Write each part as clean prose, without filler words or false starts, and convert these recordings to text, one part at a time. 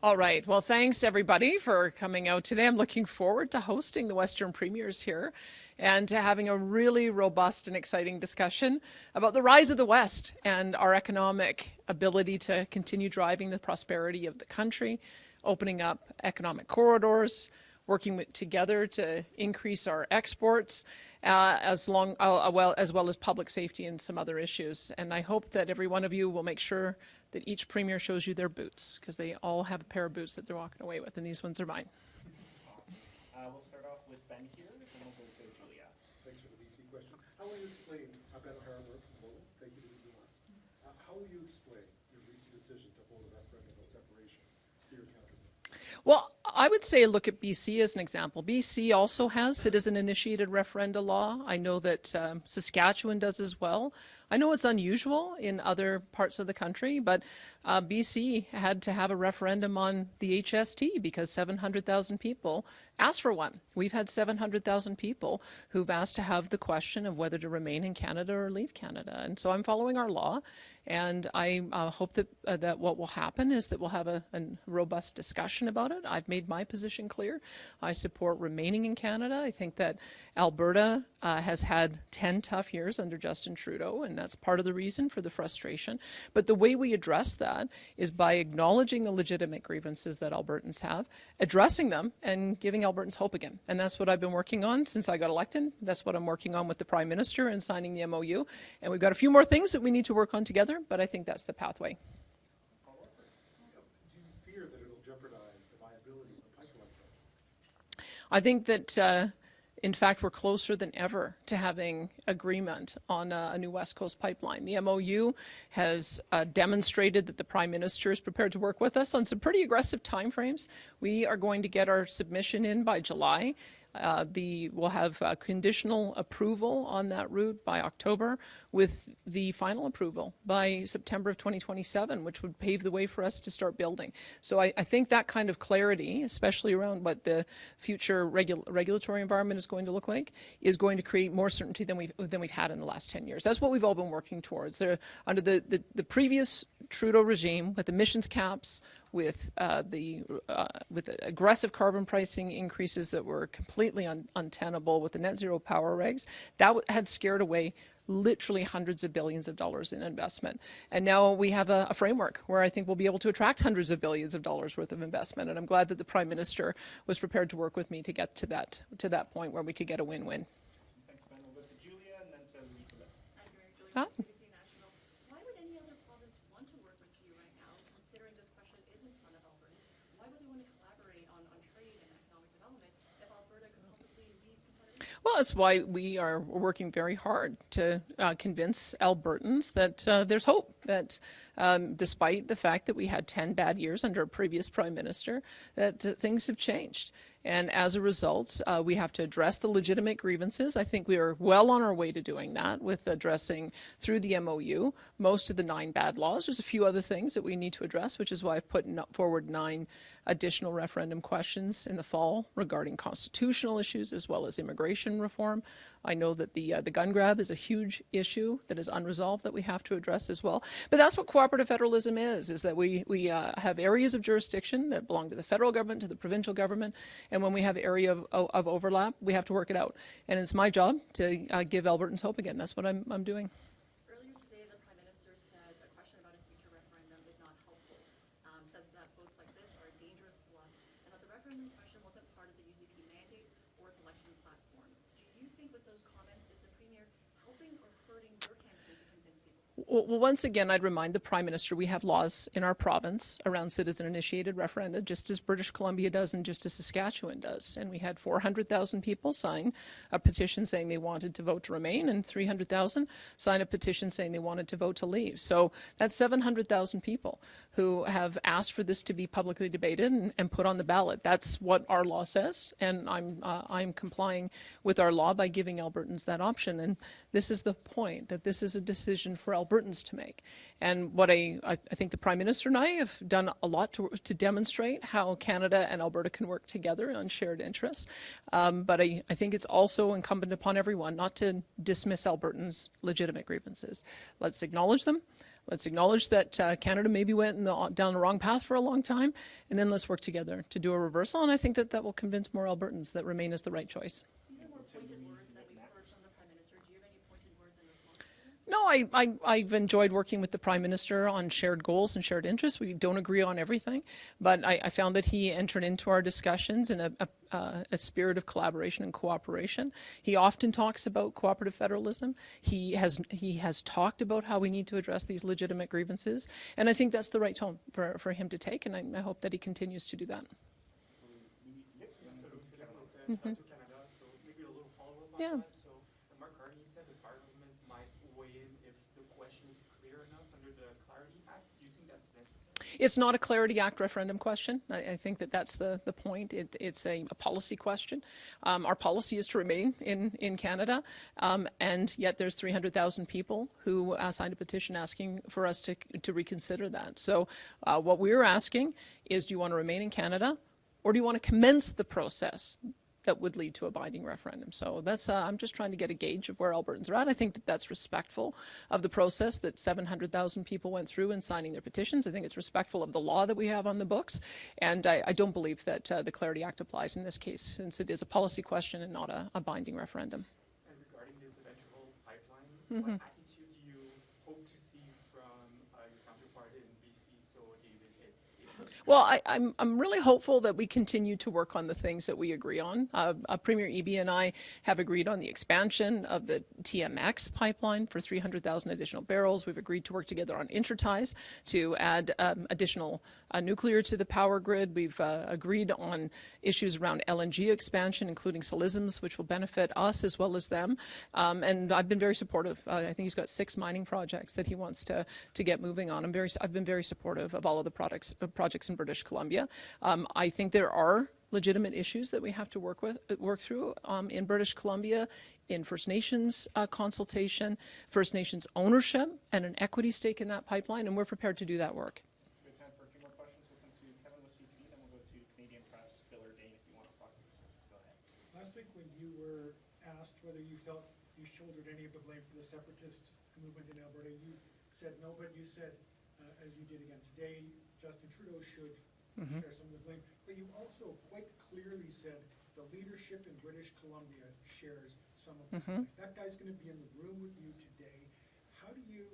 All right. Well, thanks everybody for coming out today. I'm looking forward to hosting the Western Premiers here and to having a really robust and exciting discussion about the rise of the West and our economic ability to continue driving the prosperity of the country, opening up economic corridors, working together to increase our exports, as well as public safety and some other issues. And I hope that every one of you will make sure that each premier shows you their boots, because they all have a pair of boots that they're walking away with, and these ones are mine. Awesome. We'll start off with Ben here, and then we'll go to Julia. Thanks for the BC question. How will you explain, I've got a Harbour from Boulder, thank you to the nuance. How will you explain your recent decision to hold a referendum on separation to your countrymen? Well, I would say look at BC as an example. BC also has citizen-initiated referenda law. I know that Saskatchewan does as well. I know it's unusual in other parts of the country, but BC had to have a referendum on the HST because 700,000 people asked for one. We've had 700,000 people who've asked to have the question of whether to remain in Canada or leave Canada. And so I'm following our law, and I hope that what will happen is that we'll have a robust discussion about it. I've made my position clear. I support remaining in Canada. I think that Alberta has had 10 tough years under Justin Trudeau, and that's part of the reason for the frustration. But the way we address that is by acknowledging the legitimate grievances that Albertans have, addressing them, and giving Albertans hope again. And that's what I've been working on since I got elected. That's what I'm working on with the Prime Minister and signing the MOU. And we've got a few more things that we need to work on together, but I think that's the pathway. Do you fear that it'll jeopardize the viability of the pipeline project? I think that in fact, we're closer than ever to having agreement on a new West Coast pipeline. The MOU has demonstrated that the Prime Minister is prepared to work with us on some pretty aggressive timeframes. We are going to get our submission in by July. We'll have conditional approval on that route by October, with the final approval by September of 2027, which would pave the way for us to start building. So I think that kind of clarity, especially around what the future regulatory environment is going to look like, is going to create more certainty than we've had in the last 10 years. That's what we've all been working towards. Under the previous Trudeau regime, with emissions caps, with aggressive carbon pricing increases that were completely untenable, with the net zero power regs, that had scared away literally hundreds of billions of dollars in investment. And now we have a framework where I think we'll be able to attract hundreds of billions of dollars worth of investment. And I'm glad that the Prime Minister was prepared to work with me to get to that point where we could get a win-win. Thanks, Ben. We'll go to Julia and then to Nicola. Huh? Why would any other province want to work with you right now, considering this question is in front of Albertans? Why would they want to collaborate on trade and economic development if Alberta could possibly lead competitors? Well, that's why we are working very hard to convince Albertans that there's hope, that despite the fact that we had 10 bad years under a previous Prime Minister, that things have changed. And as a result, we have to address the legitimate grievances. I think we are well on our way to doing that with addressing, through the MOU, most of the 9 bad laws. There's a few other things that we need to address, which is why I've put forward 9 additional referendum questions in the fall regarding constitutional issues as well as immigration reform. I know that the gun grab is a huge issue that is unresolved that we have to address as well. But that's what cooperative federalism is that we have areas of jurisdiction that belong to the federal government, to the provincial government, and when we have area of overlap, we have to work it out. And it's my job to give Albertans hope again. That's what I'm doing. Earlier today, the Prime Minister said a question about a future referendum is not helpful, says that votes like this are a dangerous bluff, and that the referendum question wasn't part of the UCP mandate or its election platform. Do you think with those comments, is the Premier helping or hurting your campaign to convince people? Well, once again, I'd remind the Prime Minister we have laws in our province around citizen-initiated referenda, just as British Columbia does and just as Saskatchewan does. And we had 400,000 people sign a petition saying they wanted to vote to remain, and 300,000 sign a petition saying they wanted to vote to leave. So that's 700,000 people who have asked for this to be publicly debated and put on the ballot. That's what our law says, and I'm complying with our law by giving Albertans that option. And this is the point, that this is a decision for Albertans to make. And what I think the Prime Minister and I have done a lot to demonstrate how Canada and Alberta can work together on shared interests. But I think it's also incumbent upon everyone not to dismiss Albertans' legitimate grievances. Let's acknowledge them. Let's acknowledge that Canada maybe went down the wrong path for a long time, and then let's work together to do a reversal. And I think that will convince more Albertans that Remain is the right choice. These are more pointed words that we've heard from the Prime Minister. Do you have any pointed words in response to them? No, I've enjoyed working with the Prime Minister on shared goals and shared interests. We don't agree on everything, but I found that he entered into our discussions in a spirit of collaboration and cooperation. He often talks about cooperative federalism. He has talked about how we need to address these legitimate grievances, and I think that's the right tone for him to take, and I hope that he continues to do that. To Canada, so maybe a little follow-up on Yeah. that. So Mark Carney said the Parliament might weigh in if the question is clear enough under the Clarity Act. Do you think that's necessary? It's not a Clarity Act referendum question. I think that that's the point. It's a policy question. Our policy is to remain in Canada, and yet there's 300,000 people who signed a petition asking for us to reconsider that. So what we're asking is, do you want to remain in Canada, or do you want to commence the process that would lead to a binding referendum? So that's I'm just trying to get a gauge of where Albertans are at. I think that that's respectful of the process that 700,000 people went through in signing their petitions. I think it's respectful of the law that we have on the books, and I don't believe that the Clarity Act applies in this case, since it is a policy question and not a binding referendum. And regarding this eventual pipeline, what attitude do you hope to see from your counterpart in BC, so David Hitt? Well, I'm really hopeful that we continue to work on the things that we agree on. Premier Eby and I have agreed on the expansion of the TMX pipeline for 300,000 additional barrels. We've agreed to work together on interties to add additional nuclear to the power grid. We've agreed on issues around LNG expansion, including Silisms, which will benefit us as well as them. And I've been very supportive. I think he's got 6 mining projects that he wants to get moving on. I've been very supportive of all of the projects in British Columbia. I think there are legitimate issues that we have to work through in British Columbia, in First Nations consultation, First Nations ownership, and an equity stake in that pipeline, and we're prepared to do that work. We have time for a few more questions. We'll come to Kevin with CTV, then we'll go to Canadian Press, Bill or Dane, if you want to talk to us. Go ahead. Last week, when you were asked whether you felt you shouldered any of the blame for the separatist movement in Alberta, you said no, but you said, as you did again today, Justin Trudeau should share some of the blame. But you also quite clearly said the leadership in British Columbia shares some of this blame. That guy's going to be in the room with you today. How do you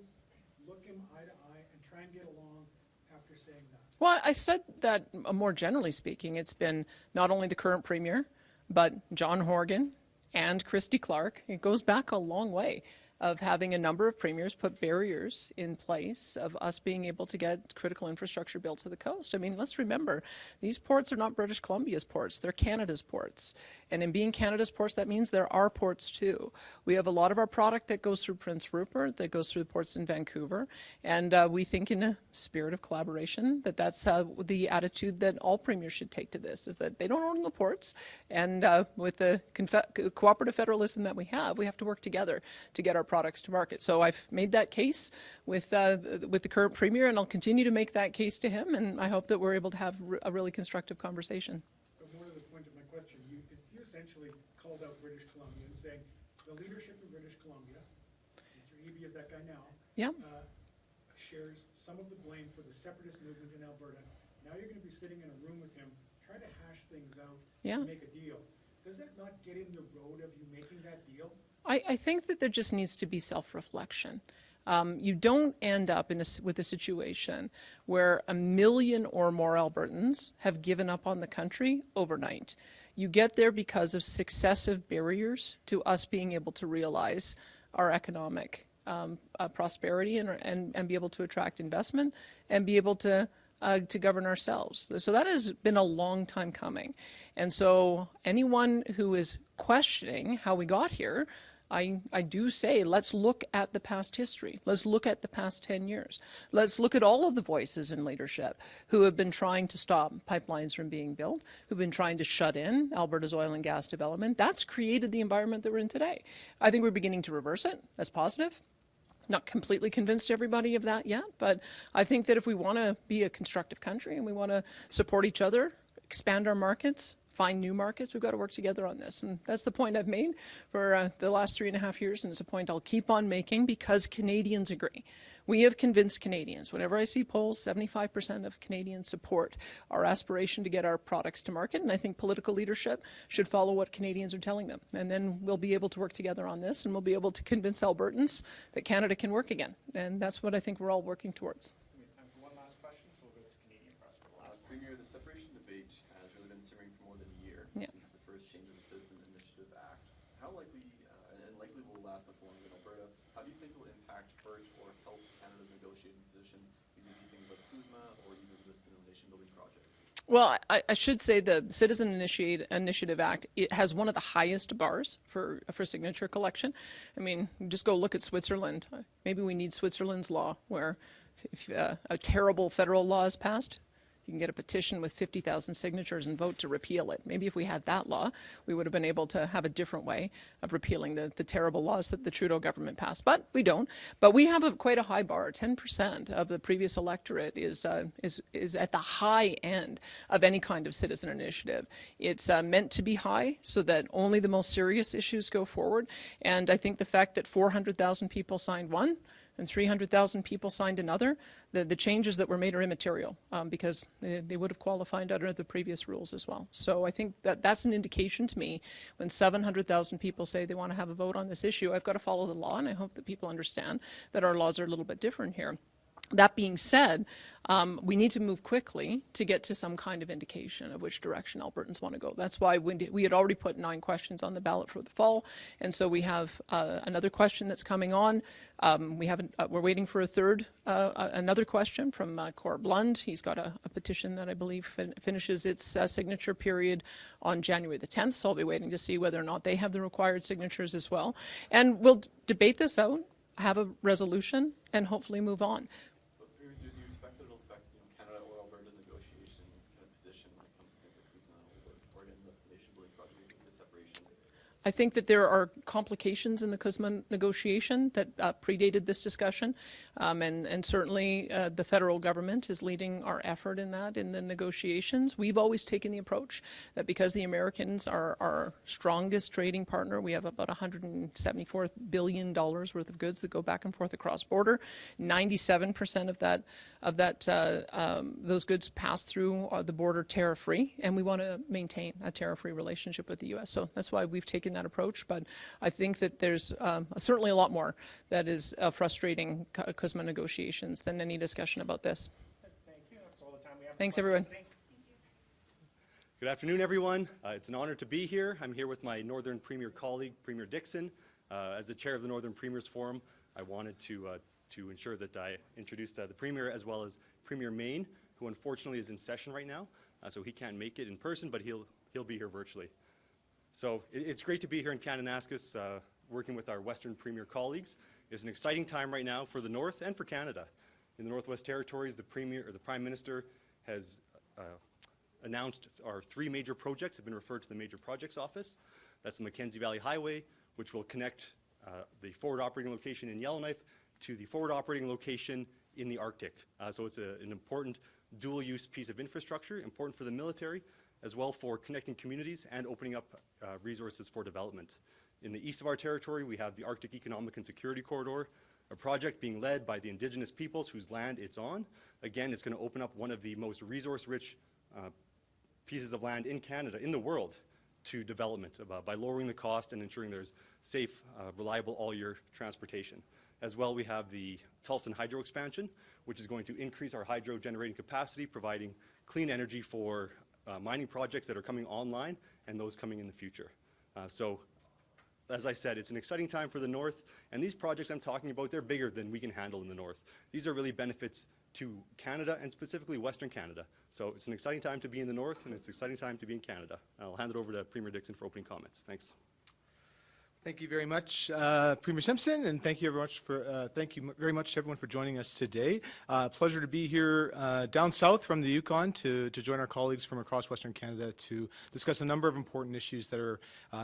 look him eye to eye and try and get along after saying that? Well, I said that more generally speaking, it's been not only the current Premier, but John Horgan and Christy Clark. It goes back a long way of having a number of premiers put barriers in place of us being able to get critical infrastructure built to the coast. I mean, let's remember, these ports are not British Columbia's ports, they're Canada's ports. And in being Canada's ports, that means there are ports too. We have a lot of our product that goes through Prince Rupert, that goes through the ports in Vancouver, and we think in a spirit of collaboration that that's the attitude that all premiers should take to this, is that they don't own the ports, and with the cooperative federalism that we have to work together to get our products to market. So I've made that case with the current Premier, and I'll continue to make that case to him, and I hope that we're able to have a really constructive conversation. But more to the point of my question, you essentially called out British Columbia and saying the leadership in British Columbia, Mr. Eby is that guy now, Yeah. shares some of the blame for the separatist movement in Alberta. Now you're going to be sitting in a room with him, trying to hash things out Yeah. and make a deal. Does that not get in the road of you making that deal? I think that there just needs to be self-reflection. You don't end up with a situation where 1 million or more Albertans have given up on the country overnight. You get there because of successive barriers to us being able to realize our economic prosperity and be able to attract investment and be able to govern ourselves. So that has been a long time coming. And so anyone who is questioning how we got here, I do say, let's look at the past history. Let's look at the past 10 years. Let's look at all of the voices in leadership who have been trying to stop pipelines from being built, who've been trying to shut in Alberta's oil and gas development. That's created the environment that we're in today. I think we're beginning to reverse it. That's positive. Not completely convinced everybody of that yet, but I think that if we want to be a constructive country and we want to support each other, expand our markets, find new markets, we've got to work together on this. And that's the point I've made for the last 3.5 years, and it's a point I'll keep on making because Canadians agree. We have convinced Canadians. Whenever I see polls, 75% of Canadians support our aspiration to get our products to market, and I think political leadership should follow what Canadians are telling them. And then we'll be able to work together on this, and we'll be able to convince Albertans that Canada can work again. And that's what I think we're all working towards. We have time for one last question, so we'll go to Canadian Press for the last one. Premier, the separation debate has really been simmering for more than a year since the first change of the Citizen Initiative Act. How likely, and likely will last much longer in Alberta, how do you think it will impact, hurt, or help Canada's negotiating position vis-a-vis things like CUSMA or even existing nation-building projects? Well, I should say the Citizen Initiative Act, it has one of the highest bars for signature collection. I mean, just go look at Switzerland. Maybe we need Switzerland's law, where if a terrible federal law is passed, you can get a petition with 50,000 signatures and vote to repeal it. Maybe if we had that law, we would have been able to have a different way of repealing the terrible laws that the Trudeau government passed. But we don't. But we have quite a high bar. 10% of the previous electorate is at the high end of any kind of citizen initiative. It's meant to be high so that only the most serious issues go forward. And I think the fact that 400,000 people signed one and 300,000 people signed another, the changes that were made are immaterial because they would have qualified under the previous rules as well. So I think that's an indication to me when 700,000 people say they want to have a vote on this issue, I've got to follow the law, and I hope that people understand that our laws are a little bit different here. That being said, we need to move quickly to get to some kind of indication of which direction Albertans want to go. That's why we had already put 9 questions on the ballot for the fall, and so we have another question that's coming on. We're waiting for a third, another question from Cor Blund. He's got a petition that I believe finishes its signature period on January the 10th, so I'll be waiting to see whether or not they have the required signatures as well. And we'll debate this out, have a resolution, and hopefully move on. Do you expect that it'll affect Canada or Alberta's negotiation kind of position when it comes to things like CUSMA or again the nation-building project with the separation? I think that there are complications in the CUSMA negotiation that predated this discussion, and certainly the federal government is leading our effort in that, in the negotiations. We've always taken the approach that because the Americans are our strongest trading partner, we have about $174 billion worth of goods that go back and forth across border. 97% of those goods pass through the border tariff-free, and we want to maintain a tariff-free relationship with the U.S. So that's why we've taken that approach, but I think that there's certainly a lot more that is frustrating CUSMA negotiations than any discussion about this. Thank you. That's all the time we have. Thanks, everyone. Good afternoon, everyone. It's an honor to be here. I'm here with my Northern Premier colleague, Premier Dickson. As the chair of the Northern Premiers Forum, I wanted to ensure that I introduced the Premier as well as Premier Maine, who unfortunately is in session right now, so he can't make it in person, but he'll be here virtually. So it's great to be here in Kananaskis, working with our Western Premier colleagues. It's an exciting time right now for the North and for Canada. In the Northwest Territories, the Prime Minister has announced our 3 major projects have been referred to the Major Projects Office. That's the Mackenzie Valley Highway, which will connect the forward operating location in Yellowknife to the forward operating location in the Arctic. So it's an important dual-use piece of infrastructure, important for the military, as well for connecting communities and opening up resources for development. In the east of our territory, we have the Arctic Economic and Security Corridor, a project being led by the Indigenous peoples whose land it's on. Again, it's going to open up one of the most resource-rich pieces of land in Canada, in the world, to development by lowering the cost and ensuring there's safe, reliable all-year transportation. As well, we have the Tulsan hydro expansion, which is going to increase our hydro generating capacity, providing clean energy for mining projects that are coming online and those coming in the future. So, as I said, it's an exciting time for the North, and these projects I'm talking about, they're bigger than we can handle in the North. These are really benefits to Canada and specifically Western Canada. So it's an exciting time to be in the North, and it's an exciting time to be in Canada. I'll hand it over to Premier Dickson for opening comments. Thanks. Thank you very much, Premier Simpson, and thank you very much to everyone for joining us today. Pleasure to be here down south from the Yukon to join our colleagues from across Western Canada to discuss a number of important issues that are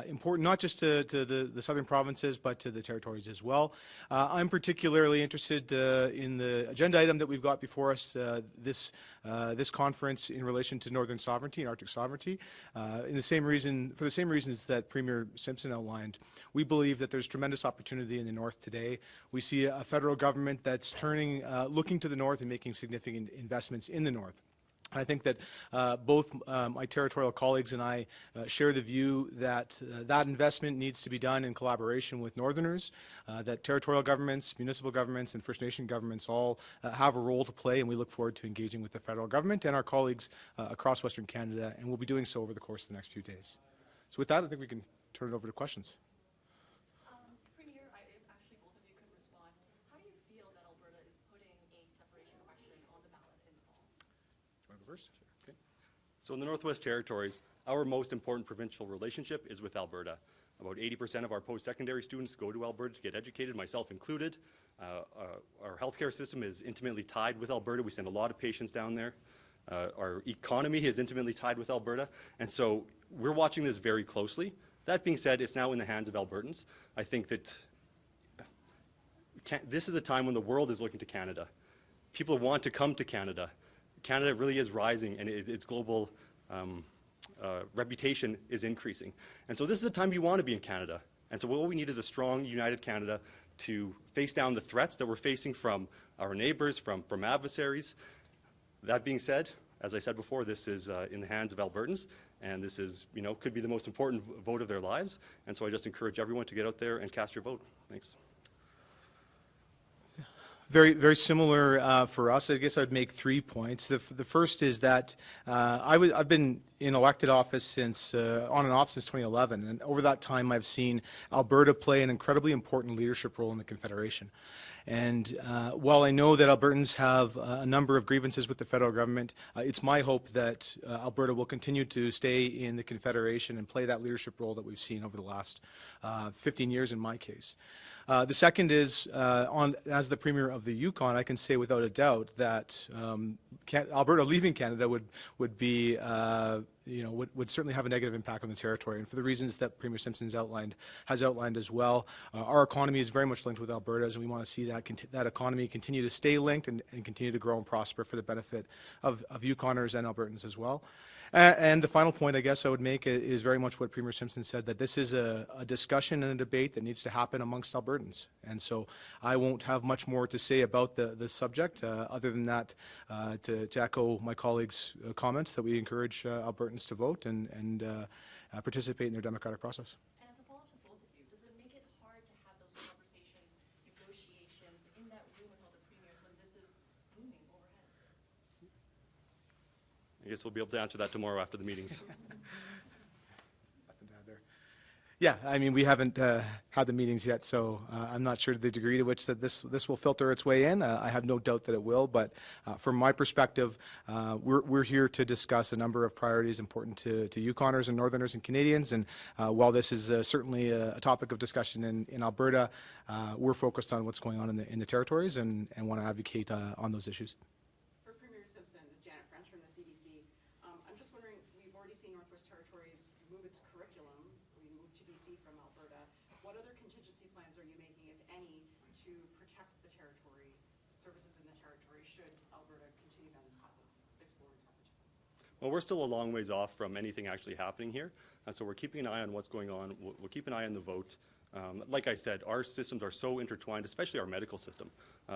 important not just to the southern provinces but to the territories as well. I'm particularly interested in the agenda item that we've got before us this this conference in relation to northern sovereignty and Arctic sovereignty. For the same reasons that Premier Simpson outlined, we believe that there's tremendous opportunity in the north today. We see a federal government that's looking to the north and making significant investments in the north. I think that both my territorial colleagues and I share the view that that investment needs to be done in collaboration with Northerners, that territorial governments, municipal governments, and First Nation governments all have a role to play, and we look forward to engaging with the federal government and our colleagues across Western Canada, and we'll be doing so over the course of the next few days. So with that, I think we can turn it over to questions. Premier, if actually both of you could respond, how do you feel that Alberta is putting a separation question on the ballot in the fall? First? Okay. So in the Northwest Territories, our most important provincial relationship is with Alberta. About 80% of our post-secondary students go to Alberta to get educated, myself included. Our healthcare system is intimately tied with Alberta. We send a lot of patients down there. Our economy is intimately tied with Alberta. And so we're watching this very closely. That being said, it's now in the hands of Albertans. I think that this is a time when the world is looking to Canada. People want to come to Canada. Canada really is rising, and its global reputation is increasing. And so this is a time you want to be in Canada. And so what we need is a strong, united Canada to face down the threats that we're facing from our neighbors, from adversaries. That being said, as I said before, this is in the hands of Albertans, and this is, could be the most important vote of their lives. And so I just encourage everyone to get out there and cast your vote. Thanks. Very, very similar for us. I guess I'd make 3 points. The first is that I've been in elected office since on and off since 2011, and over that time I've seen Alberta play an incredibly important leadership role in the Confederation. And while I know that Albertans have a number of grievances with the federal government, it's my hope that Alberta will continue to stay in the Confederation and play that leadership role that we've seen over the last 15 years in my case. The second is, as the Premier of the Yukon, I can say without a doubt that Alberta leaving Canada would be, would certainly have a negative impact on the territory. And for the reasons that Premier Simpson has outlined as well, our economy is very much linked with Alberta's, and we want to see that economy continue to stay linked and continue to grow and prosper for the benefit of Yukoners and Albertans as well. And the final point I guess I would make is very much what Premier Simpson said, that this is a discussion and a debate that needs to happen amongst Albertans. And so I won't have much more to say about the subject other than that to echo my colleagues' comments that we encourage Albertans to vote and participate in their democratic process. And as a follow-up to both of you, does it make it hard to have those conversations, negotiations in that room with all the premiers when this is looming overhead? I guess we'll be able to answer that tomorrow after the meetings. Nothing to add there. Yeah, I mean, we haven't had the meetings yet, so I'm not sure the degree to which that this will filter its way in. I have no doubt that it will, but from my perspective, we're here to discuss a number of priorities important to Yukoners and Northerners and Canadians, and while this is certainly a topic of discussion in Alberta, we're focused on what's going on in the territories and want to advocate on those issues. I'm just wondering, we've already seen Northwest Territories move its curriculum. We moved to BC from Alberta. What other contingency plans are you making, if any, to protect the territory, services in the territory, should Alberta continue down this path of exploring separatism? Well, we're still a long ways off from anything actually happening here. So we're keeping an eye on what's going on. We'll keep an eye on the vote. Like I said, our systems are so intertwined, especially our medical system,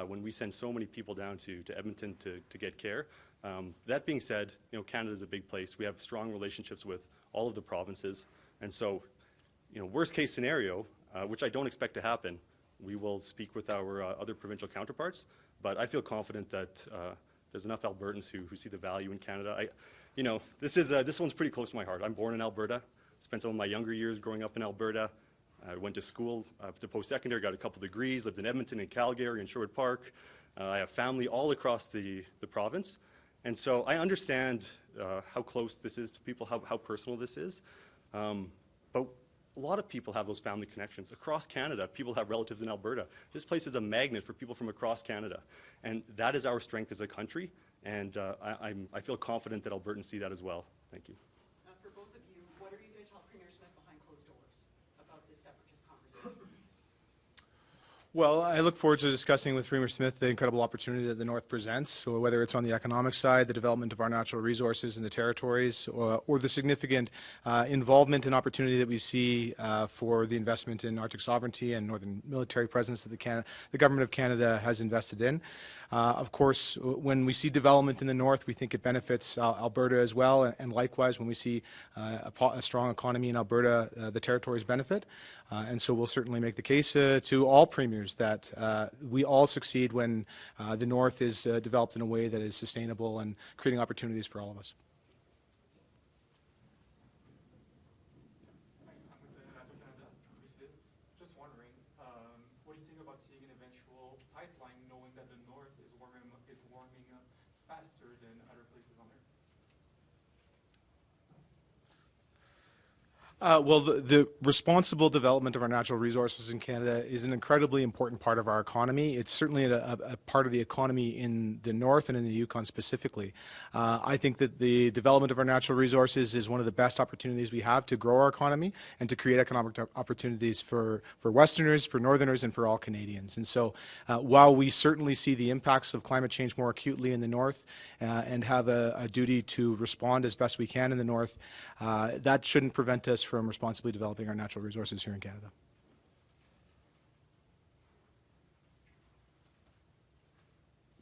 when we send so many people down to Edmonton to get care. That being said, Canada is a big place. We have strong relationships with all of the provinces. And so, worst case scenario, which I don't expect to happen, we will speak with our other provincial counterparts. But I feel confident that there's enough Albertans who see the value in Canada. This one's pretty close to my heart. I'm born in Alberta. Spent some of my younger years growing up in Alberta. I went to school to post-secondary, got a couple degrees, lived in Edmonton and Calgary and Sherwood Park. I have family all across the province. And so I understand how close this is to people, how personal this is. But a lot of people have those family connections. Across Canada, people have relatives in Alberta. This place is a magnet for people from across Canada. And that is our strength as a country. And I feel confident that Albertans see that as well. Thank you. For both of you, what are you going to tell Premier Smith behind closed doors about this separatist conversation? Well, I look forward to discussing with Premier Smith the incredible opportunity that the North presents, so whether it's on the economic side, the development of our natural resources in the territories, or the significant involvement and opportunity that we see for the investment in Arctic sovereignty and northern military presence that the Government of Canada has invested in. Of course, when we see development in the North, we think it benefits Alberta as well, and likewise, when we see a strong economy in Alberta, the territories benefit. And so we'll certainly make the case to all premiers that we all succeed when the North is developed in a way that is sustainable and creating opportunities for all of us. Just wondering, what do you think about seeing an eventual pipeline, knowing that the North is warming up faster than other places on Earth? Well, the responsible development of our natural resources in Canada is an incredibly important part of our economy. It's certainly a part of the economy in the North and in the Yukon specifically. I think that the development of our natural resources is one of the best opportunities we have to grow our economy and to create economic opportunities for Westerners, for Northerners, and for all Canadians. And so while we certainly see the impacts of climate change more acutely in the North and have a duty to respond as best we can in the North, that shouldn't prevent us from responsibly developing our natural resources here in Canada.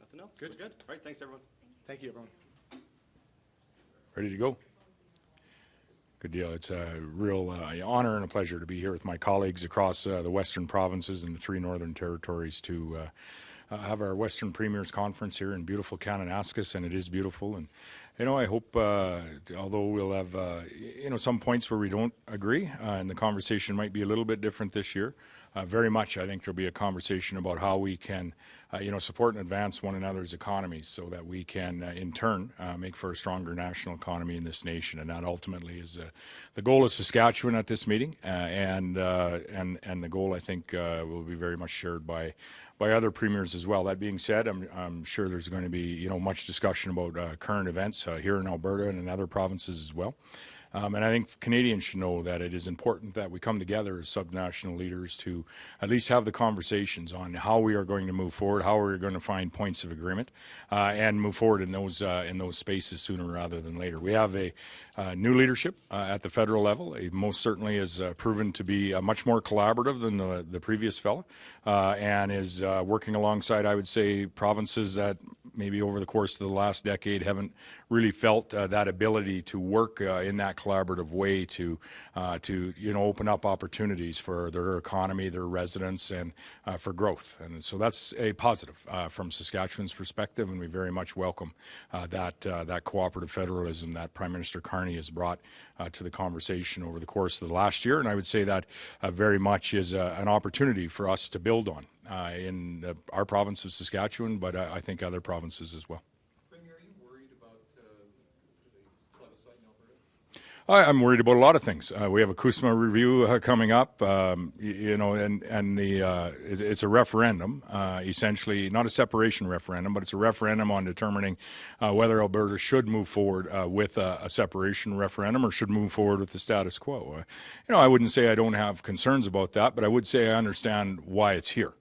Nothing else? Good. All right, thanks everyone. Thank you, everyone. Ready to go? Good deal. It's a real honor and a pleasure to be here with my colleagues across the Western provinces and the 3 Northern Territories to have our Western Premiers Conference here in beautiful Kananaskis, and it is beautiful. And I hope, although we'll have, some points where we don't agree, and the conversation might be a little bit different this year, very much I think there'll be a conversation about how we can, support and advance one another's economies so that we can, in turn, make for a stronger national economy in this nation. And that ultimately is the goal of Saskatchewan at this meeting, and the goal, I think, will be very much shared by other premiers as well. That being said, I'm sure there's going to be much discussion about current events here in Alberta and in other provinces as well. And I think Canadians should know that it is important that we come together as subnational leaders to at least have the conversations on how we are going to move forward, how we're going to find points of agreement, and move forward in those spaces sooner rather than later. We have a new leadership at the federal level. It most certainly has proven to be much more collaborative than the previous fellow, and is working alongside, I would say, provinces that maybe over the course of the last decade haven't really felt that ability to work in that collaborative way to open up opportunities for their economy, their residents, and for growth. And so that's a positive from Saskatchewan's perspective, and we very much welcome that cooperative federalism that Prime Minister Carney has brought to the conversation over the course of the last year. And I would say that very much is an opportunity for us to build on in our province of Saskatchewan, but I think other provinces as well. I'm worried about a lot of things. We have a CUSMA review coming up, and it's a referendum, essentially not a separation referendum, but it's a referendum on determining whether Alberta should move forward with a separation referendum or should move forward with the status quo. I wouldn't say I don't have concerns about that, but I would say I understand why it's here.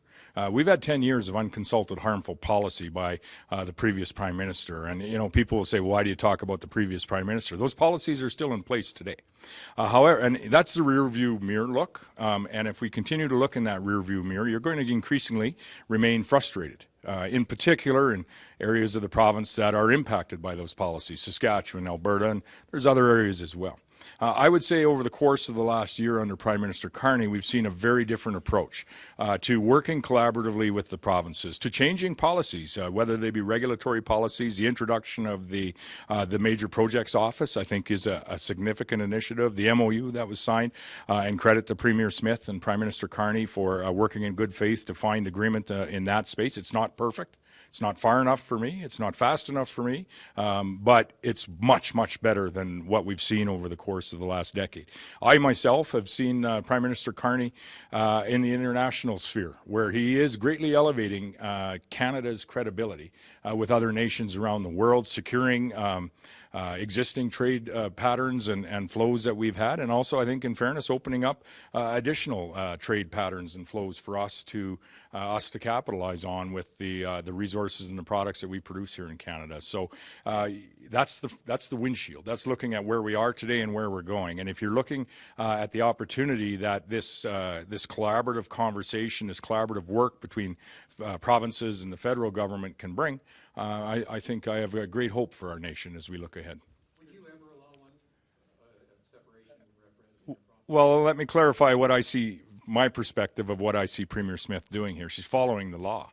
We've had 10 years of unconsulted harmful policy by the previous Prime Minister. And, people will say, why do you talk about the previous Prime Minister? Those policies are still in place today. However, and that's the rear view mirror look. And if we continue to look in that rear view mirror, you're going to increasingly remain frustrated. In particular in areas of the province that are impacted by those policies, Saskatchewan, Alberta, and there's other areas as well. I would say over the course of the last year under Prime Minister Carney, we've seen a very different approach to working collaboratively with the provinces, to changing policies, whether they be regulatory policies. The introduction of the Major Projects Office, I think, is a significant initiative. The MOU that was signed, and credit to Premier Smith and Prime Minister Carney for working in good faith to find agreement in that space. It's not perfect. It's not far enough for me. It's not fast enough for me. But it's much, much better than what we've seen over the course of the last decade. I myself have seen Prime Minister Carney in the international sphere, where he is greatly elevating Canada's credibility with other nations around the world, securing existing trade patterns and flows that we've had, and also I think in fairness opening up additional trade patterns and flows for us to capitalize on with the resources and the products that we produce here in Canada. So that's the windshield. That's looking at where we are today and where we're going. And if you're looking at the opportunity that this collaborative conversation, this collaborative work between provinces and the federal government can bring, I think I have a great hope for our nation as we look ahead. Would you ever allow one separation referendum? Well, let me clarify what I see, my perspective of what I see Premier Smith doing here. She's following the law.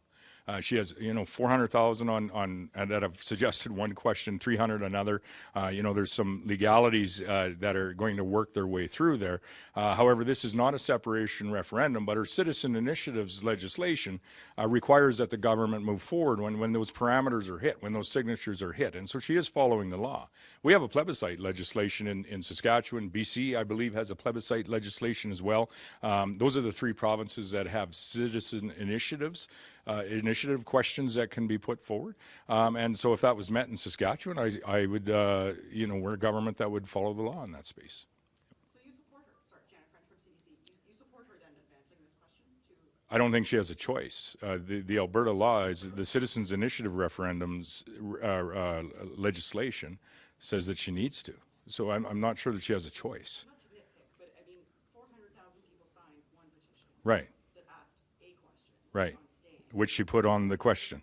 She has, 400,000 on that have suggested one question, 300 another. There's some legalities that are going to work their way through there. However, this is not a separation referendum, but her citizen initiatives legislation requires that the government move forward when those parameters are hit, when those signatures are hit. And so she is following the law. We have a plebiscite legislation in Saskatchewan. BC, I believe, has a plebiscite legislation as well. Those are the three provinces that have citizen initiative questions that can be put forward. And so if that was met in Saskatchewan, I would, we're a government that would follow the law in that space. So you support her, sorry, Janet French from CBC, you support her then advancing this question to? I don't think she has a choice. The Alberta law is the Citizens Initiative referendums legislation says that she needs to. So I'm not sure that she has a choice. Not to nitpick, but I mean, 400,000 people signed one petition. Right. That asked a question. Right. On stand. Which she put on the question.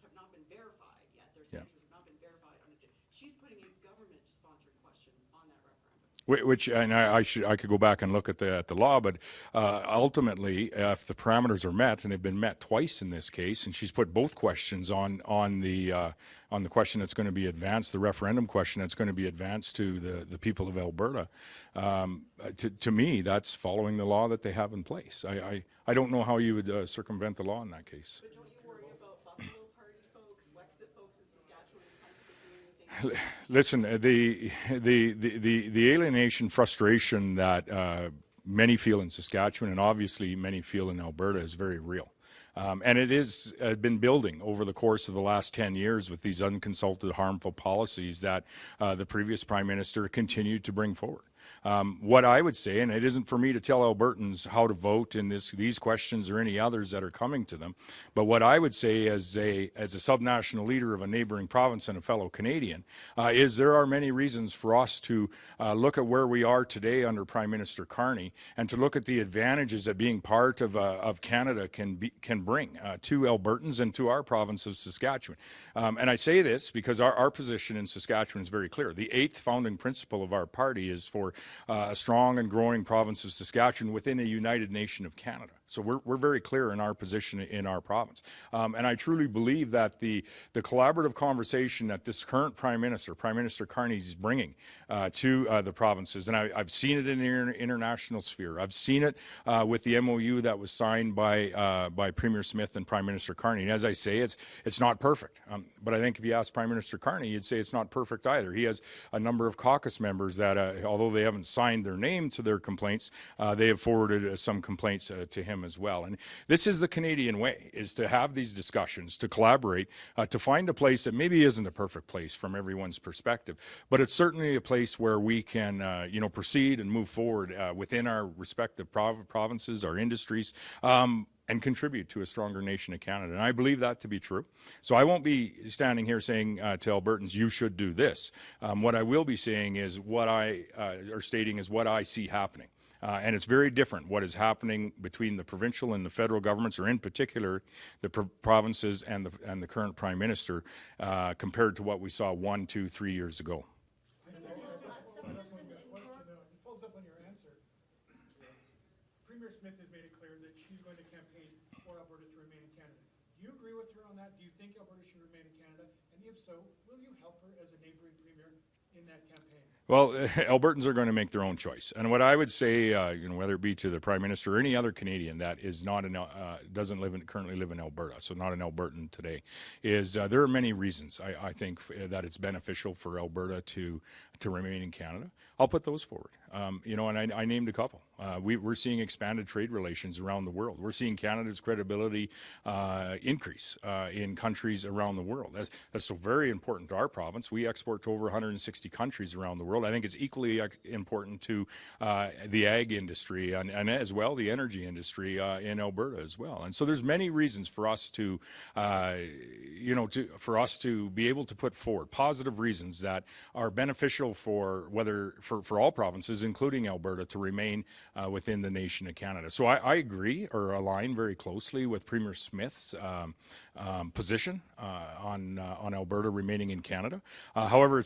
Have not been verified yet. Their Yeah. signatures have not been verified on it. She's putting a government-sponsored question on that referendum. Which, and I could go back and look at the law, but ultimately, if the parameters are met, and they've been met twice in this case, and she's put both questions on the question that's going to be advanced, the referendum question that's going to be advanced to the people of Alberta, to me, that's following the law that they have in place. I don't know how you would circumvent the law in that case. But don't you worry about Buffalo Party folks, Wexit folks in Saskatchewan kind of pursuing the same? Listen, the alienation frustration that many feel in Saskatchewan and obviously many feel in Alberta is very real. And it has been building over the course of the last 10 years with these unconsulted, harmful policies that the previous Prime Minister continued to bring forward. What I would say, and it isn't for me to tell Albertans how to vote in these questions or any others that are coming to them, but what I would say as a subnational leader of a neighboring province and a fellow Canadian is there are many reasons for us to look at where we are today under Prime Minister Carney and to look at the advantages that being part of Canada can bring to Albertans and to our province of Saskatchewan. And I say this because our position in Saskatchewan is very clear. The 8th founding principle of our party is for a strong and growing province of Saskatchewan within a united nation of Canada. So we're very clear in our position in our province. And I truly believe that the collaborative conversation that this current Prime Minister Carney, is bringing to the provinces, and I've seen it in the international sphere. I've seen it with the MOU that was signed by Premier Smith and Prime Minister Carney. And as I say, it's not perfect. But I think if you ask Prime Minister Carney, you'd say it's not perfect either. He has a number of caucus members that, although they haven't signed their name to their complaints, they have forwarded some complaints to him as well. And this is the Canadian way, is to have these discussions, to collaborate, to find a place that maybe isn't a perfect place from everyone's perspective, but it's certainly a place where we can, proceed and move forward within our respective provinces, our industries, and contribute to a stronger nation of Canada. And I believe that to be true. So I won't be standing here saying to Albertans, you should do this. What I will be saying is stating is what I see happening. And it's very different what is happening between the provincial and the federal governments, or in particular the provinces and the current Prime Minister, compared to what we saw 1, 2, 3 years ago. It follows up on your answer. Premier Smith has made it clear that she's going to campaign for Alberta to remain in Canada. Do you agree with her on that? Do you think Alberta should remain in Canada? And if so, will you help her as a neighboring premier in that campaign? Well, Albertans are going to make their own choice, and what I would say, whether it be to the Prime Minister or any other Canadian that is not doesn't currently live in Alberta, so not an Albertan today, is there are many reasons I think that it's beneficial for Alberta to remain in Canada. I'll put those forward. And I named a couple. We're seeing expanded trade relations around the world. We're seeing Canada's credibility increase in countries around the world. That's so very important to our province. We export to over 160 countries around the world. I think it's equally important to the ag industry and as well the energy industry in Alberta as well. And so there's many reasons for us to be able to put forward positive reasons that are beneficial for all provinces, including Alberta, to remain within the nation of Canada. So I agree or align very closely with Premier Smith's position on Alberta remaining in Canada. However,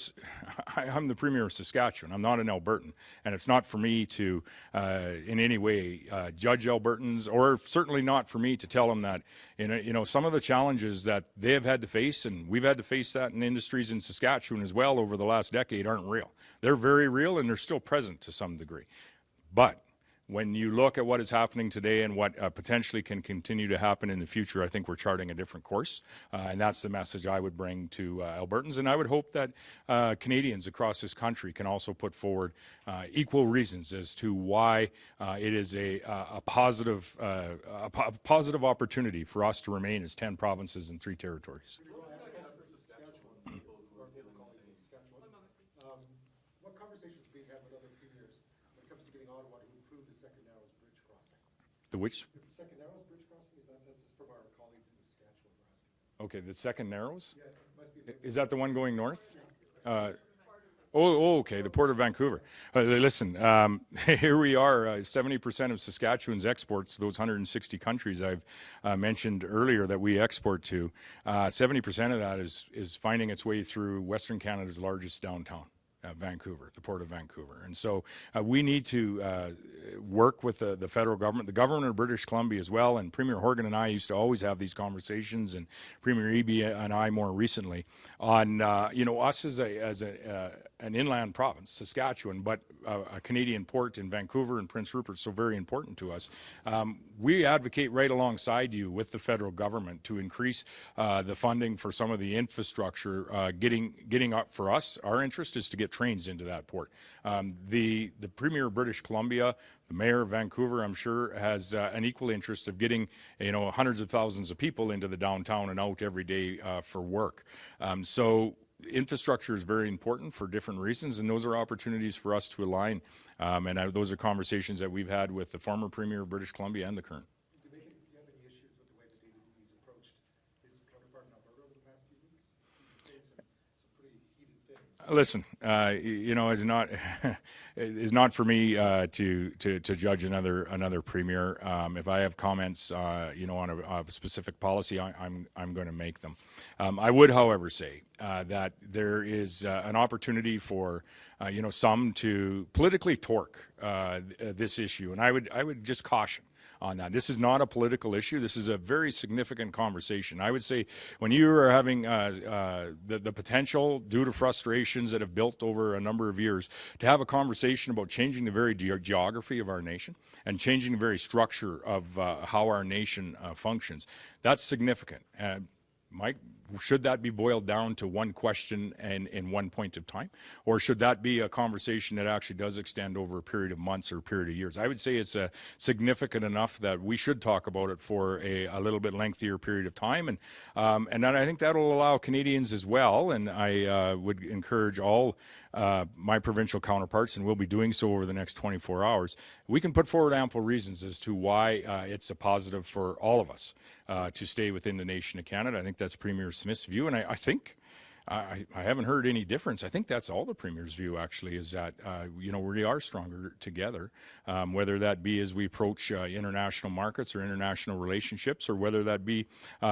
I'm the Premier of Saskatchewan. I'm not an Albertan, and it's not for me to in any way judge Albertans, or certainly not for me to tell them that some of the challenges that they have had to face, and we've had to face that in industries in Saskatchewan as well over the last decade, aren't real. They're very real, and they're still present to some degree. But when you look at what is happening today and what potentially can continue to happen in the future, I think we're charting a different course. And that's the message I would bring to Albertans. And I would hope that Canadians across this country can also put forward equal reasons as to why it is a positive opportunity for us to remain as 10 provinces and 3 territories. What conversations are being had with other premiers when it comes to getting Ottawa to improve the second narrows bridge crossing? The which? The second narrows bridge crossing, that's from our colleagues in Saskatchewan were asking. Okay, the second narrows? Yeah, it must be. Is that the one going north? Okay, the Port of Vancouver. Listen, here we are, 70% of Saskatchewan's exports, those 160 countries I've mentioned earlier that we export to, 70% of that is finding its way through Western Canada's largest downtown. Vancouver, the Port of Vancouver. And so we need to work with the federal government, the government of British Columbia as well, and Premier Horgan and I used to always have these conversations, and Premier Eby and I more recently, on us as an inland province, Saskatchewan, but a Canadian port in Vancouver and Prince Rupert, so very important to us. We advocate right alongside you with the federal government to increase the funding for some of the infrastructure, getting up for us. Our interest is to get trains into that port. The Premier of British Columbia, the Mayor of Vancouver, I'm sure, has an equal interest of getting hundreds of thousands of people into the downtown and out every day for work. So infrastructure is very important for different reasons, and those are opportunities for us to align. And those are conversations that we've had with the former Premier of British Columbia and the current. Do you have any issues with the way that he's approached his counterpart in Alberta over the past few weeks? He's saying some pretty heated things. Listen, it's not for me to judge another premier. If I have comments, on a specific policy, I'm going to make them. I would, however, say that there is an opportunity for some to politically torque this issue, and I would just caution on that. This is not a political issue. This is a very significant conversation. I would say when you are having the potential, due to frustrations that have built over a number of years, to have a conversation about changing the very geography of our nation and changing the very structure of how our nation functions, that's significant. Mike, should that be boiled down to one question and in one point of time? Or should that be a conversation that actually does extend over a period of months or a period of years? I would say it's significant enough that we should talk about it for a little bit lengthier period of time. And then I think that'll allow Canadians as well, and I would encourage all my provincial counterparts, and we'll be doing so over the next 24 hours, we can put forward ample reasons as to why it's a positive for all of us to stay within the nation of Canada. I think that's Premier Smith's view, and I think I haven't heard any difference. I think that's all the Premier's view, actually, is that we are stronger together, whether that be as we approach international markets or international relationships, or whether that be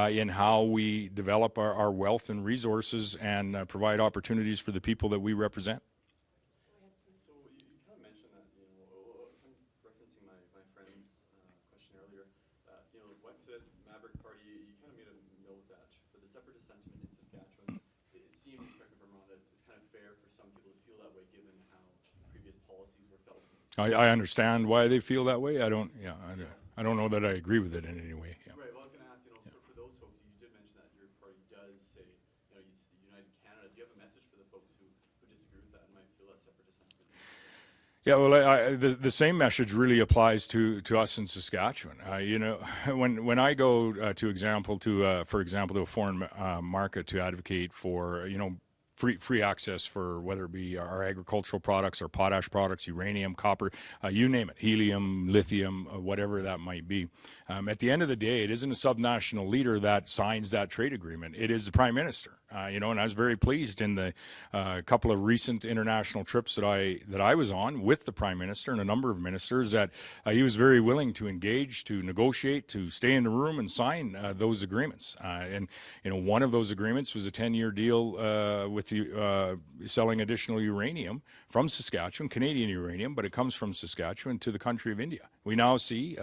in how we develop our wealth and resources and provide opportunities for the people that we represent. So you kind of mentioned that, referencing my friend's question earlier, what's it, Maverick Party, you kind of made a note that for the separatist sentiment in Saskatchewan, it seems, correct me if I'm wrong, that it's kind of fair for some people to feel his policies were felt in Saskatchewan. I understand why they feel that way. I don't know that I agree with it in any way. Yeah. Right. Well, I was going to ask, for those folks, you did mention that your party does say, it's the United Canada. Do you have a message for the folks who disagree with that and might feel that separatist? Yeah, well, the same message really applies to us in Saskatchewan. When I go, for example, to a foreign market to advocate for, free access for whether it be our agricultural products, our potash products, uranium, copper, you name it, helium, lithium, whatever that might be. At the end of the day, it isn't a subnational leader that signs that trade agreement. It is the Prime Minister. And I was very pleased in the couple of recent international trips that I was on with the Prime Minister and a number of ministers that he was very willing to engage, to negotiate, to stay in the room and sign those agreements. And one of those agreements was a 10-year deal with the selling additional uranium from Saskatchewan, Canadian uranium, but it comes from Saskatchewan to the country of India. We now see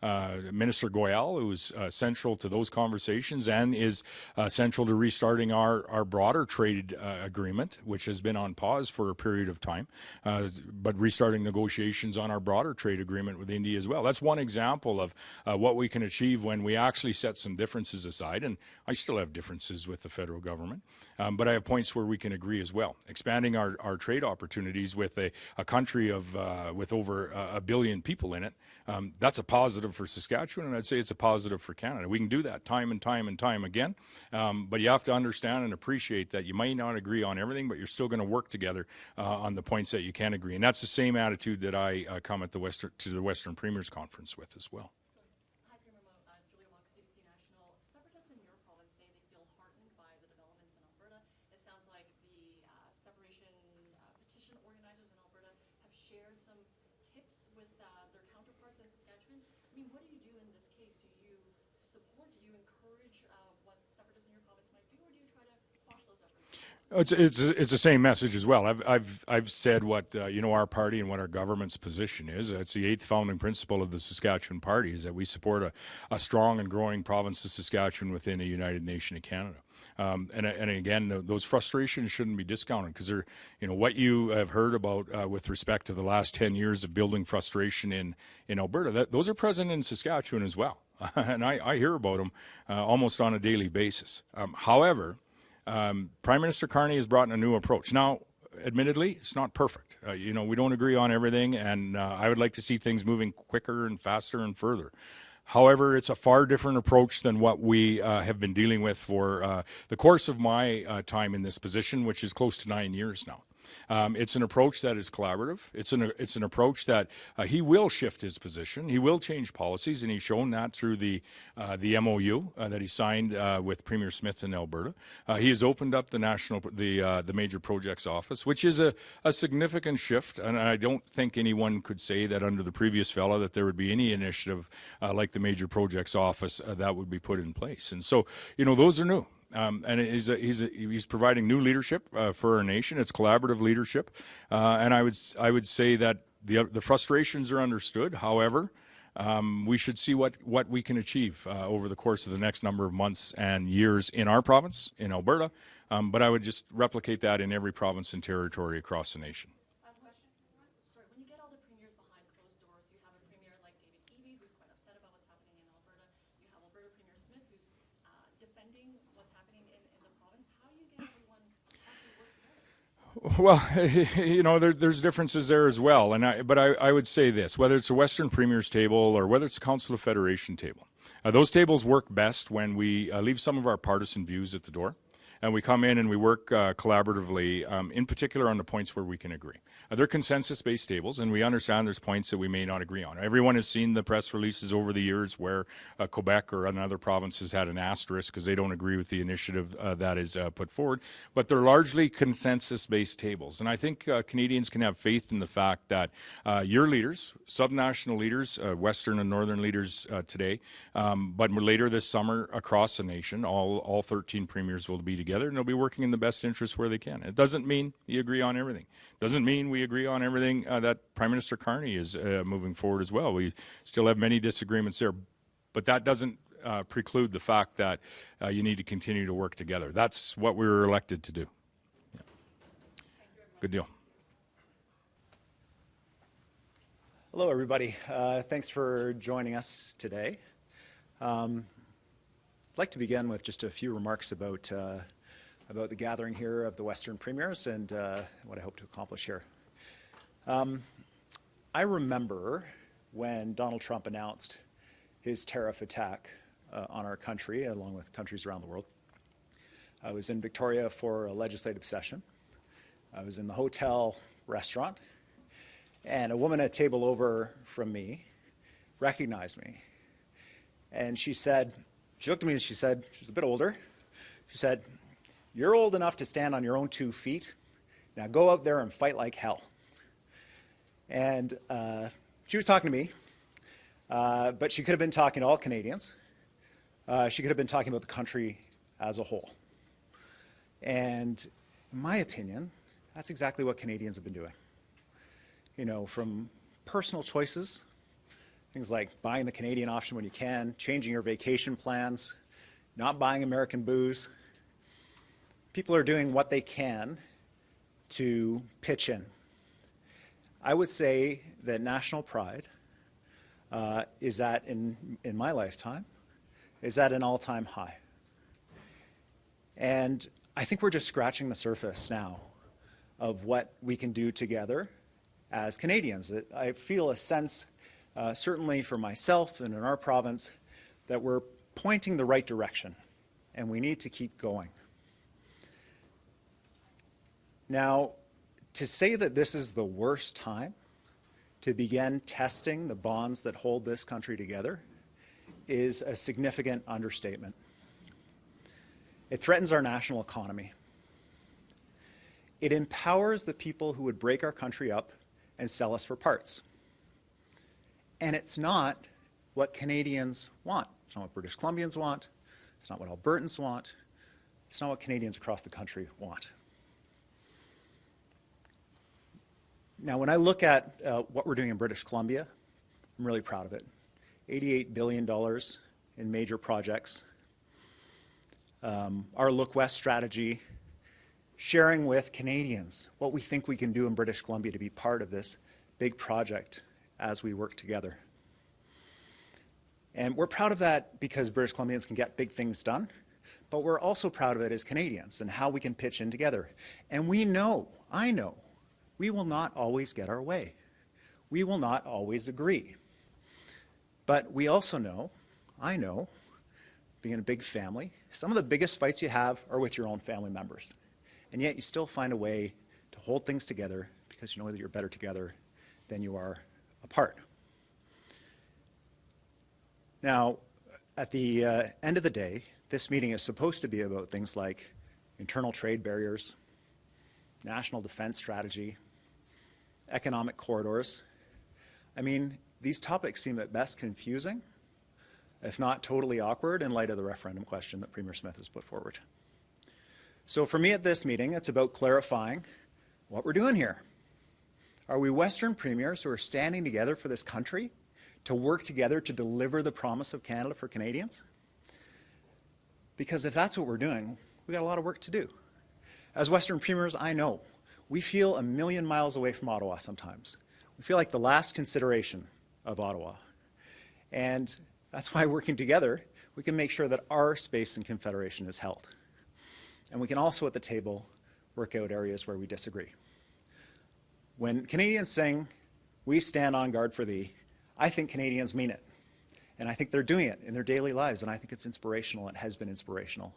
Minister Goyal, who is central to those conversations and is central to restarting our broader trade agreement, which has been on pause for a period of time, but restarting negotiations on our broader trade agreement with India as well. That's one example of what we can achieve when we actually set some differences aside, and I still have differences with the federal government, but I have points where we can agree as well. Expanding our trade opportunities with a country with over a billion people in it, that's a positive for Saskatchewan, and I'd say it's a positive for Canada. We can do that time and time and time again, but you have to understand and appreciate that you might not agree on everything, but you're still going to work together on the points that you can agree. And that's the same attitude that I come to the Western Premiers Conference with as well. Hi, Premier Moe. Julia Mock, CBC National. Separatists in your province say they feel heartened by the developments in Alberta. It sounds like the separation petition organizers in Alberta have shared some tips with their counterparts in Saskatchewan. I mean, what do you do in this case? Do you support, do you encourage what separatists in your province might do, or do you try to quash those efforts? It's the same message as well. I've said what our party and what our government's position is. It's the 8th founding principle of the Saskatchewan Party is that we support a strong and growing province of Saskatchewan within a united nation of Canada. And again, those frustrations shouldn't be discounted because they're, what you have heard about with respect to the last 10 years of building frustration in Alberta, those are present in Saskatchewan as well. And I hear about them almost on a daily basis. However, Prime Minister Carney has brought in a new approach. Now, admittedly, it's not perfect. We don't agree on everything, and I would like to see things moving quicker and faster and further. However, it's a far different approach than what we have been dealing with for the course of my time in this position, which is close to 9 years now. It's an approach that is collaborative. It's an approach that he will shift his position. He will change policies, and he's shown that through the MOU that he signed with Premier Smith in Alberta. He has opened up the Major Projects Office, which is a significant shift, and I don't think anyone could say that under the previous fellow that there would be any initiative like the Major Projects Office that would be put in place. And so, those are new. And he's providing new leadership for our nation. It's collaborative leadership, and I would say that the frustrations are understood. However, we should see what we can achieve over the course of the next number of months and years in our province, in Alberta. But I would just replicate that in every province and territory across the nation. Last question. Sorry, when you get all the premiers behind closed doors, you have a premier like David Eby, who's quite upset about what's happening in Alberta. You have Alberta Premier Smith, who's defending what's happening in the province. How do you get everyone to actually work together? Well, there's differences there as well. But I would say this, whether it's a Western Premiers table or whether it's a Council of Federation table, those tables work best when we leave some of our partisan views at the door. And we come in and we work collaboratively, in particular on the points where we can agree. They're consensus-based tables, and we understand there's points that we may not agree on. Everyone has seen the press releases over the years where Quebec or another province has had an asterisk because they don't agree with the initiative that is put forward. But they're largely consensus-based tables. And I think Canadians can have faith in the fact that your leaders, subnational leaders, Western and Northern leaders today, but later this summer across the nation, all 13 premiers will be together, and they'll be working in the best interest where they can. It doesn't mean you agree on everything. It doesn't mean we agree on everything that Prime Minister Carney is moving forward as well. We still have many disagreements there, but that doesn't preclude the fact that you need to continue to work together. That's what we were elected to do. Yeah. Good deal. Hello, everybody. Thanks for joining us today. I'd like to begin with just a few remarks about the gathering here of the Western Premiers and what I hope to accomplish here. I remember when Donald Trump announced his tariff attack on our country, along with countries around the world. I was in Victoria for a legislative session. I was in the hotel restaurant, and a woman at a table over from me recognized me. And she looked at me and she said, she's a bit older, she said, "You're old enough to stand on your own 2 feet. Now go out there and fight like hell." And she was talking to me, but she could have been talking to all Canadians. She could have been talking about the country as a whole. And in my opinion, that's exactly what Canadians have been doing. You know, from personal choices, things like buying the Canadian option when you can, changing your vacation plans, not buying American booze. People are doing what they can to pitch in. I would say that national pride is at, in my lifetime, is at an all-time high. And I think we're just scratching the surface now of what we can do together as Canadians. I feel a sense, certainly for myself and in our province, that we're pointing the right direction, and we need to keep going. Now, to say that this is the worst time to begin testing the bonds that hold this country together is a significant understatement. It threatens our national economy. It empowers the people who would break our country up and sell us for parts. And it's not what Canadians want. It's not what British Columbians want. It's not what Albertans want. It's not what Canadians across the country want. Now, when I look at what we're doing in British Columbia, I'm really proud of it. $88 billion in major projects. Our Look West strategy, sharing with Canadians what we think we can do in British Columbia to be part of this big project as we work together. And we're proud of that because British Columbians can get big things done, but we're also proud of it as Canadians and how we can pitch in together. And we know, I know, we will not always get our way. We will not always agree. But we also know, I know, being in a big family, some of the biggest fights you have are with your own family members. And yet you still find a way to hold things together because you know that you're better together than you are apart. Now, at the end of the day, this meeting is supposed to be about things like internal trade barriers, national defense strategy, economic corridors. I mean, these topics seem at best confusing, if not totally awkward, in light of the referendum question that Premier Smith has put forward. So for me at this meeting, it's about clarifying what we're doing here. Are we Western premiers who are standing together for this country to work together to deliver the promise of Canada for Canadians? Because if that's what we're doing, we've got a lot of work to do. As Western premiers, I know we feel a million miles away from Ottawa sometimes. We feel like the last consideration of Ottawa. And that's why working together, we can make sure that our space in Confederation is held. And we can also at the table work out areas where we disagree. When Canadians sing, "We stand on guard for thee," I think Canadians mean it. And I think they're doing it in their daily lives, and I think it's inspirational. It has been inspirational.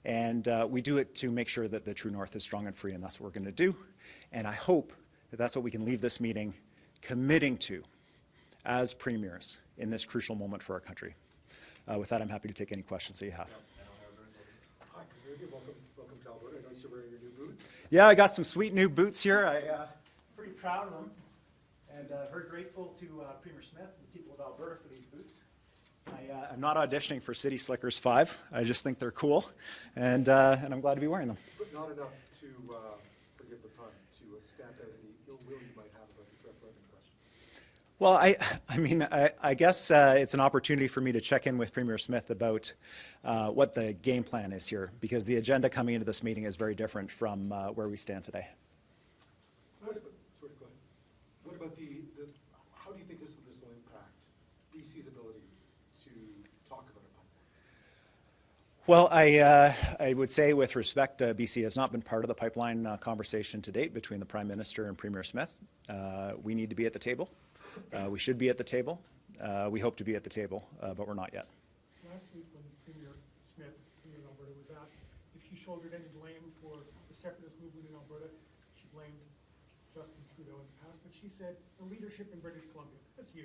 And we do it to make sure that the true north is strong and free, and that's what we're going to do. And I hope that that's what we can leave this meeting committing to as premiers in this crucial moment for our country. With that, I'm happy to take any questions that you have. Hi, welcome to Alberta. I noticed you're wearing your new boots. Yeah, I got some sweet new boots here. I'm pretty proud of them, and very grateful to Premier Smith and the people of Alberta for these boots. I'm not auditioning for City Slickers 5. I just think they're cool, and I'm glad to be wearing them. But not enough to, forgive the pun, to stamp out any ill will you might have about this referendum question. Well, I mean, I guess it's an opportunity for me to check in with Premier Smith about what the game plan is here, because the agenda coming into this meeting is very different from where we stand today. Sorry, go ahead. What about BC's ability to talk about a pipeline? Well, I would say with respect, BC has not been part of the pipeline conversation to date between the Prime Minister and Premier Smith. We need to be at the table. We should be at the table. We hope to be at the table, but we're not yet. Last week when Premier Smith, Premier of Alberta, was asked if she shouldered any blame for the separatist movement in Alberta, she blamed Justin Trudeau in the past, but she said the leadership in British Columbia, that's you.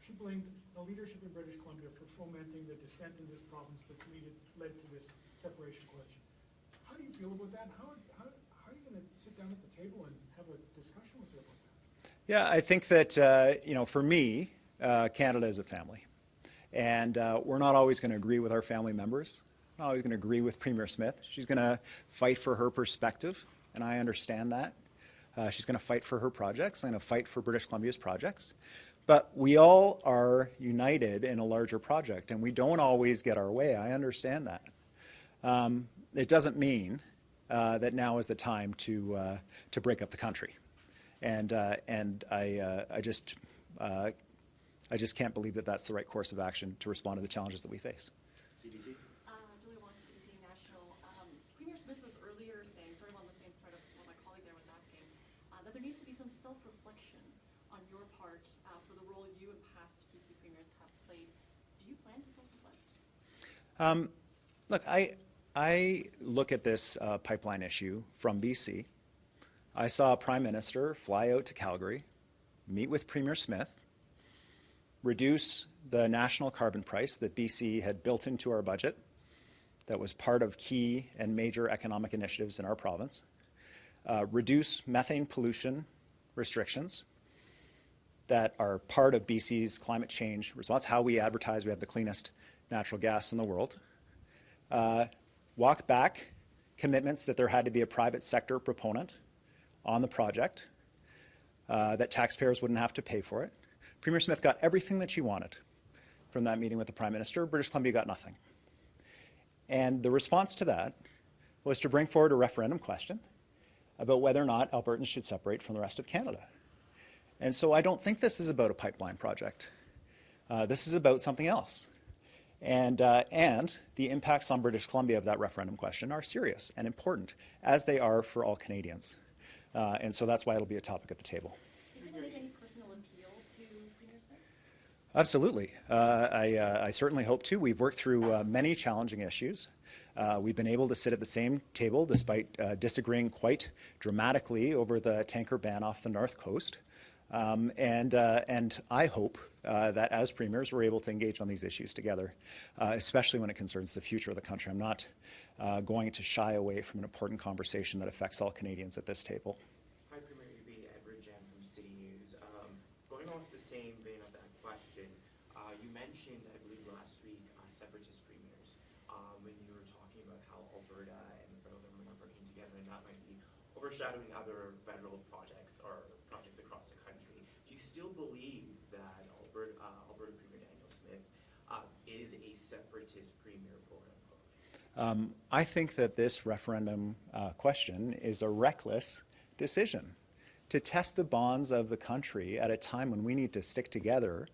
She blamed the leadership in British Columbia for fomenting the dissent in this province that's led to this separation question. How do you feel about that? How are you going to sit down at the table and have a discussion with her about that? Yeah, I think that, for me, Canada is a family. And we're not always going to agree with our family members. Not always going to agree with Premier Smith. She's going to fight for her perspective, and I understand that. She's going to fight for her projects. I'm going to fight for British Columbia's projects. But we all are united in a larger project, and we don't always get our way. I understand that. It doesn't mean that now is the time to break up the country. And I just can't believe that that's the right course of action to respond to the challenges that we face. CDC? Julie Wong, CDC National. Premier Smith was earlier saying, sort of on the same thread of what my colleague there was asking, that there needs to be some self-reflection on your part for the role you and past BC premiers have played. Do you plan to self-reflect? Look, I look at this pipeline issue from BC. I saw a Prime Minister fly out to Calgary, meet with Premier Smith, reduce the national carbon price that BC had built into our budget that was part of key and major economic initiatives in our province, reduce methane pollution restrictions that are part of BC's climate change response, how we advertise we have the cleanest natural gas in the world, walk back commitments that there had to be a private sector proponent on the project, that taxpayers wouldn't have to pay for it. Premier Smith got everything that she wanted from that meeting with the Prime Minister. British Columbia got nothing. And the response to that was to bring forward a referendum question about whether or not Albertans should separate from the rest of Canada. And so I don't think this is about a pipeline project. This is about something else. And the impacts on British Columbia of that referendum question are serious and important, as they are for all Canadians. And so that's why it'll be a topic at the table. Do you make any personal appeal to Premier Smith? Absolutely. I certainly hope to. We've worked through many challenging issues. We've been able to sit at the same table despite disagreeing quite dramatically over the tanker ban off the North Coast. And I hope that as premiers we're able to engage on these issues together, especially when it concerns the future of the country. I'm not going to shy away from an important conversation that affects all Canadians at this table. Hi, Premier UB, Edward Jan from City News. Going off the same vein of that question, you mentioned, I believe last week, separatist premiers, when you were talking about how Alberta and the federal government are working together, and that might be overshadowing other federal projects or projects across the country. Do you still believe that Alberta Premier Danielle Smith is a separatist premier, quote unquote? I think that this referendum question is a reckless decision to test the bonds of the country at a time when we need to stick together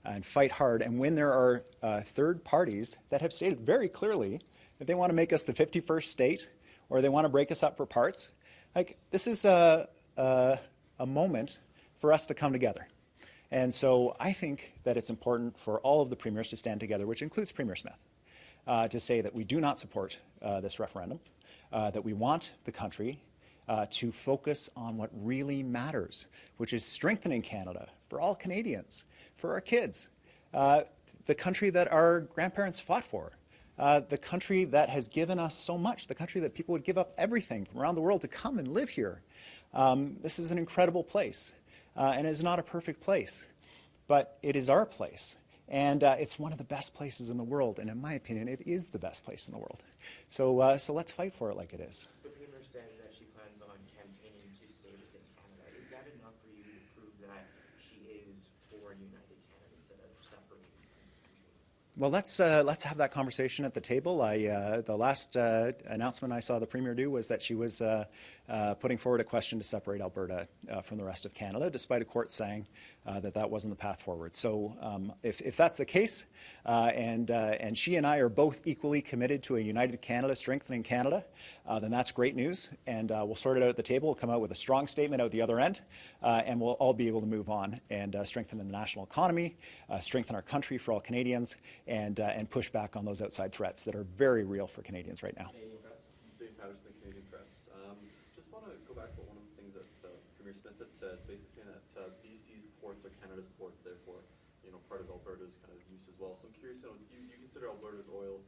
and fight hard, and when there are third parties that have stated very clearly that they want to make us the 51st state or they want to break us up for parts. Like, this is a moment for us to come together. And so I think that it's important for all of the premiers to stand together, which includes Premier Smith, to say that we do not support this referendum, that we want the country to focus on what really matters, which is strengthening Canada for all Canadians, for our kids, the country that our grandparents fought for, the country that has given us so much, the country that people would give up everything from around the world to come and live here. This is an incredible place, and it is not a perfect place, but it is our place. And it's one of the best places in the world, and in my opinion, it is the best place in the world. So, so let's fight for it like it is. The Premier says that she plans on campaigning to stay within Canada. Is that enough for you to prove that she is for a united Canada instead of separating the country? Well, let's have that conversation at the table. The last announcement I saw the Premier do was that she was putting forward a question to separate Alberta from the rest of Canada, despite a court saying that that wasn't the path forward. So if that's the case, and she and I are both equally committed to a united Canada, strengthening Canada, then that's great news, and we'll sort it out at the table. We'll come out with a strong statement out the other end, and we'll all be able to move on and strengthen the national economy, strengthen our country for all Canadians, and push back on those outside threats that are very real for Canadians right now. Dave Patterson, the Canadian Press. Just want to go back to one of the things that Premier Smith had said, basically saying that BC's ports are Canada's ports, therefore, part of Alberta's kind of use as well. So I'm curious, do you consider Alberta's oil,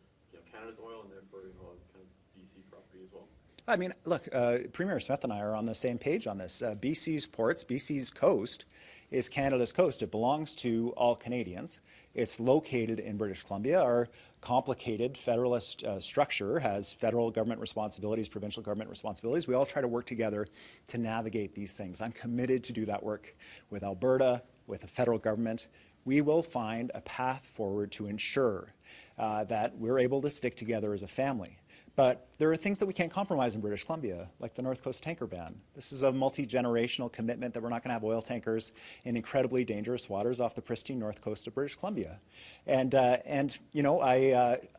Canada's oil, and therefore, kind of BC property as well? I mean, look, Premier Smith and I are on the same page on this. BC's ports, BC's coast is Canada's coast. It belongs to all Canadians. It's located in British Columbia. Our complicated federalist structure has federal government responsibilities, provincial government responsibilities. We all try to work together to navigate these things. I'm committed to do that work with Alberta, with the federal government. We will find a path forward to ensure that we're able to stick together as a family. But there are things that we can't compromise in British Columbia, like the North Coast tanker ban. This is a multi-generational commitment that we're not going to have oil tankers in incredibly dangerous waters off the pristine North Coast of British Columbia. And I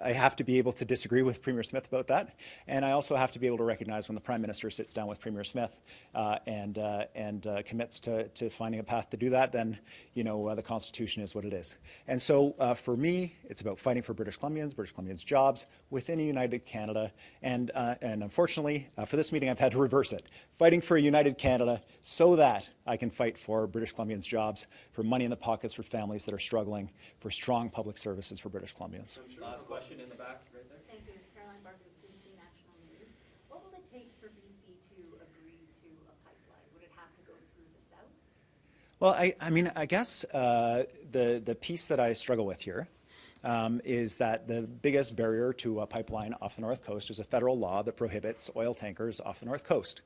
have to be able to disagree with Premier Smith about that. And I also have to be able to recognize when the Prime Minister sits down with Premier Smith and commits to finding a path to do that, then, the Constitution is what it is. And so for me, it's about fighting for British Columbians' jobs within a united Canada. And unfortunately, for this meeting, I've had to reverse it. Fighting for a united Canada so that I can fight for British Columbians' jobs, for money in the pockets for families that are struggling, for strong public services for British Columbians. Last question in the back, right there. Thank you. Caroline Barker, Simpson National News. What will it take for BC to agree to a pipeline? Would it have to go through the South? Well, I guess the piece that I struggle with here is that the biggest barrier to a pipeline off the North Coast is a federal law that prohibits oil tankers off the North Coast.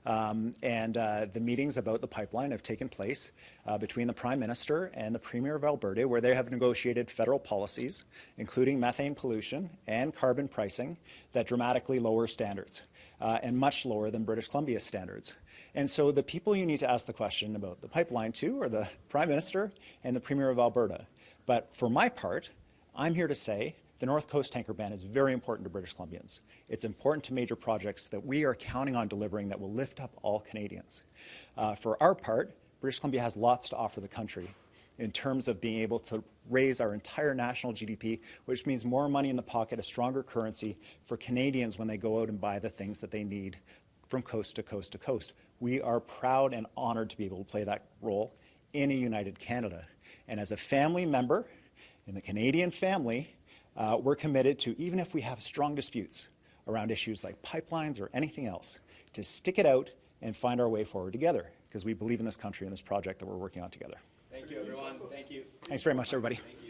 The meetings about the pipeline have taken place between the Prime Minister and the Premier of Alberta, where they have negotiated federal policies, including methane pollution and carbon pricing, that dramatically lower standards and much lower than British Columbia's standards. And so the people you need to ask the question about the pipeline to are the Prime Minister and the Premier of Alberta. But for my part, I'm here to say the North Coast tanker ban is very important to British Columbians. It's important to major projects that we are counting on delivering that will lift up all Canadians. For our part, British Columbia has lots to offer the country in terms of being able to raise our entire national GDP, which means more money in the pocket, a stronger currency for Canadians when they go out and buy the things that they need from coast to coast to coast. We are proud and honored to be able to play that role in a united Canada. And as a family member in the Canadian family, we're committed to, even if we have strong disputes around issues like pipelines or anything else, to stick it out and find our way forward together, because we believe in this country and this project that we're working on together. Thank you, everyone. Thank you. Thanks very much, everybody. Thank you.